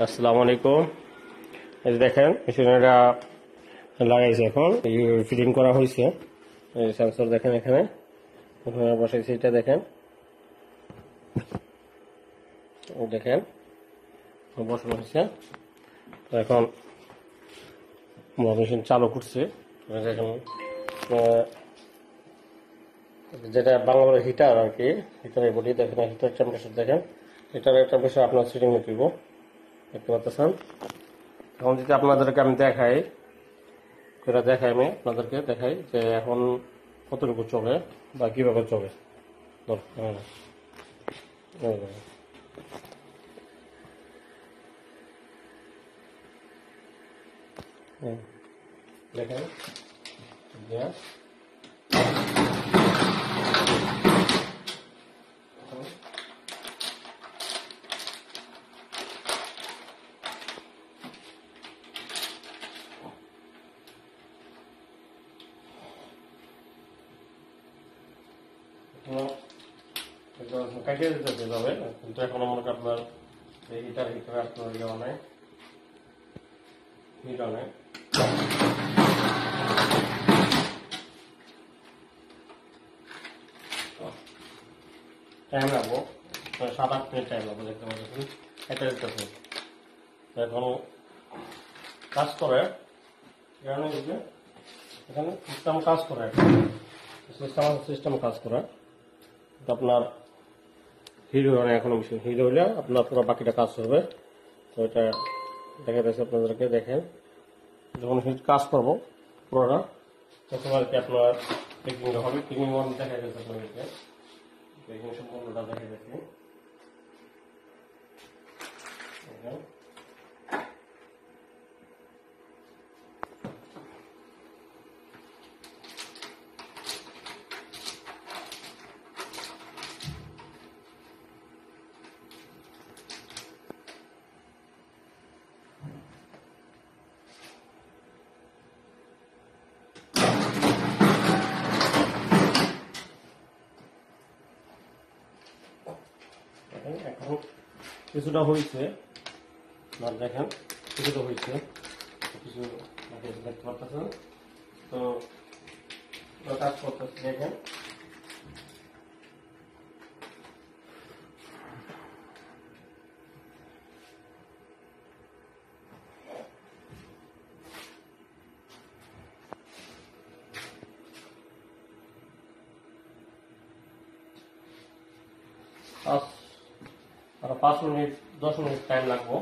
আসসালামু আলাইকুম। এই যে দেখেন মেশিনটা লাগাইছে, এখন ফিটিং করা হয়েছে। এই সেন্সর দেখেন এখানে বসাইছে, এটা দেখেন দেখেন বসানো হয়েছে। তো এখন মেশিন চালু করছে। দেখেন যেটা বাংলা বলে হিটার আর কি, হিটারের বডি দেখেন, হিটার টেম্পারেচার দেখেন, হিটারের টেম্পারেচার আপনার সিটিং দিব দেখতে পাচ্ছেন। এখন যদি আপনাদেরকে আমি দেখাই, আমি আপনাদেরকে দেখাই যে এখন কতটুকু চলে বা কিভাবে চলে। দেখেন কাটিয়ে দিতে যাবে, কিন্তু এখন মনে করেন আপনার হিটার আপনার ইয়ে নেই, হিটার নেই। টাইম লাগবো 7-8 মিনিট টাইম লাগবো, দেখতে পাচ্ছেন এটা দিতেছে। এখন কাজ করে এখানে সিস্টেম কাজ করে, সিস্টেম কাজ করে আপনার হিরো হয় না এখনো মেশিন। হিরো হলে আপনার পুরো বাকিটা কাজ করবে। তো এটা দেখা যাচ্ছে আপনাদেরকে, দেখেন যখন কাজ করবো পুরোটা তখন আর কি আপনার পেকিং হবে। পেকিং দেখা যাচ্ছে আপনাদেরকে, পেকিং সম্পূর্ণটা দেখা যাচ্ছে। এখন কিছুটা হয়েছে, দেখেন কিছুটা হয়েছে, কিছু দেখতে পাচ্ছেন। তো কাজ করতেছে, দেখেন আরো 5 মিনিট 10 মিনিট টাইম লাগবো।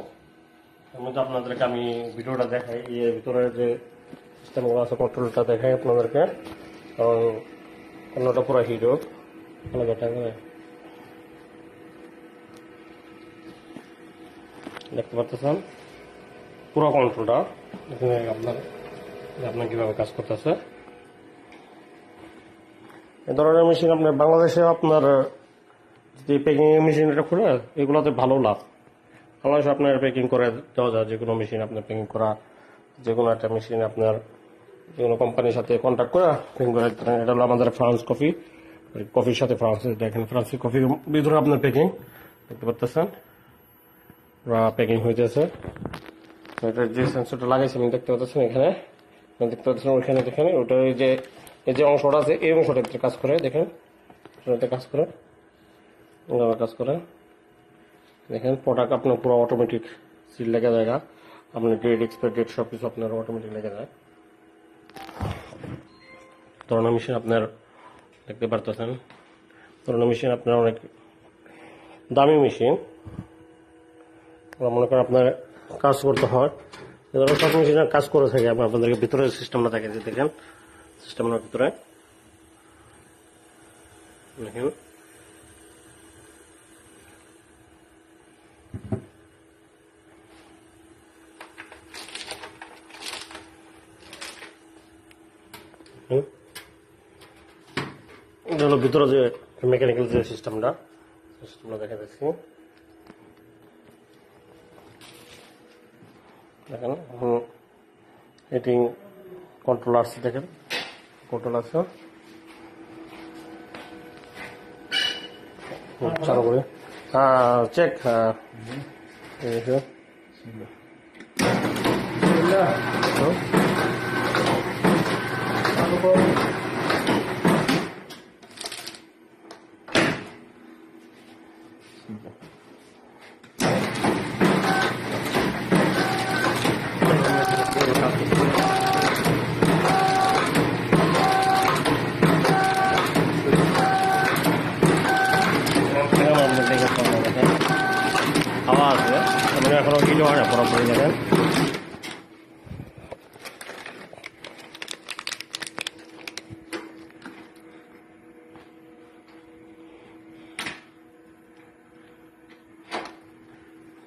এর মধ্যে আপনাদেরকে আমি ভিডিওটা দেখাই, এর ভিতরে যে সিস্টেমগুলো আছে কন্ট্রোলটা দেখাই আপনাদেরকে। কারণ অন্যটা পুরো হিরো দেখতে পাচ্ছেন পুরো কন্ট্রোলটা এখানে আপনার কিভাবে কাজ করতেছে। এ ধরনের মেশিন আপনার বাংলাদেশে আপনার যদি প্যাকিং মেশিনটা খুলে এগুলোতে ভালো লাভ। বাংলাদেশে আপনার প্যাকিং করে দেওয়া যায়, যে কোনো মেশিন আপনার প্যাকিং করা, যে কোনো একটা মেশিন আপনার যে কোনো কোম্পানির সাথে কন্ট্যাক্ট করে প্যাকিং করে। এটা হলো আমাদের ফ্রান্স কফি, কফির সাথে ফ্রান্স, দেখেন ফ্রান্সের কফির ভিতরে আপনার প্যাকিং দেখতে পাচ্ছেন, প্যাকিং হইতেছে। এটা যে সেন্সরটা লাগাইছে আমি দেখতে পাচ্ছেন এখানে, দেখতে পাচ্ছেন ওইখানে দেখেন ওটা এই যে অংশটা আছে, এই অংশটা কাজ করে, দেখেন কাজ করে কাজ করে দেখেন। প্রোডাক্ট আপনার পুরো অটোমেটিক সিল লেগে যায়, আপনার ডেট এক্সপায়ার ডেট সব কিছু আপনার অটোমেটিক লেগে যায়। ধরনের মেশিন আপনার দেখতে পারতেছেন, ধরনের মেশিন আপনার অনেক দামি মেশিন, মনে করেন আপনার কাজ করতে হয় এ ধরনের সব মেশিনের কাজ করে থাকে। আপনাদেরকে ভিতরে সিস্টেমটা থাকে, যে দেখেন সিস্টেমের ভিতরে দেখেন এটা হলো ভিতরে যে মেকানিক্যাল যে সিস্টেমটা দেখা যাচ্ছে। দেখেন হিটিং কন্ট্রোল আছে, দেখেন কন্ট্রোল আছে চালু করে চেক। হাওয়া আছে মানে এখনো কিছু হয় না পুরোপুরি দেখেন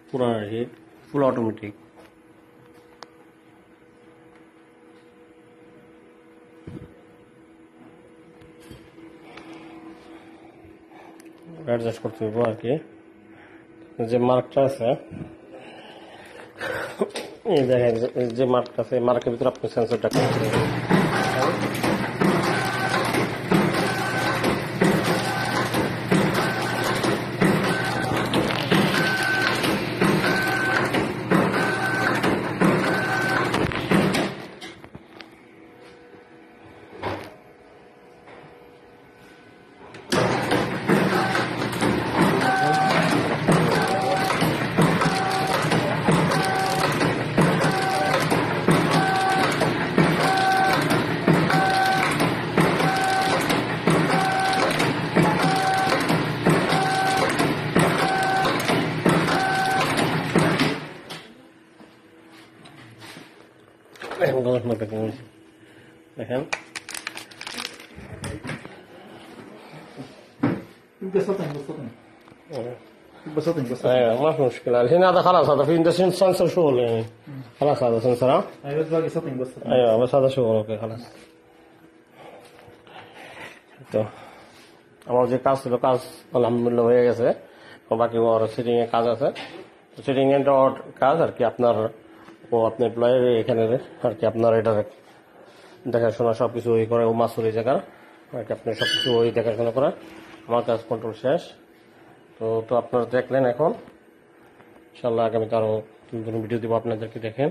পুরো আর কি ফুল অটোমেটিক অ্যাডজাস্ট করতে হবে আর কি যে মার্কটা আছে এই দেখেন যে মার্কটা আছে মার্কের ভিতরে আপনি সেন্সরটা করতে দেখেন ايوه ما في مشكله الحين هذا خلاص هذا في عنده سنسر شغل يعني خلاص هذا سنسر ها ايوه بس هذا شغل اوكي خلاص তো আমার যে কাজ ছিল কাজ আলহামদুলিল্লাহ হয়ে গেছে বাকি ওর সেটিং এর কাজ আছে সেটিং এর কাজ আর কি আপনার ও আপনি এমপ্লয়ি এখানে আর কি আপনার এটা দেখাশোনা সবকিছু ওই করে ও মাসুর এই জায়গার আর কি আপনি সবকিছু ওই দেখাশোনা করে আমার কাজ কন্ট্রোল শেষ তো আপনারা দেখলেন এখন ইনশাআল্লাহ আগামীতে আরো ভিডিও দিব আপনাদেরকে দেখেন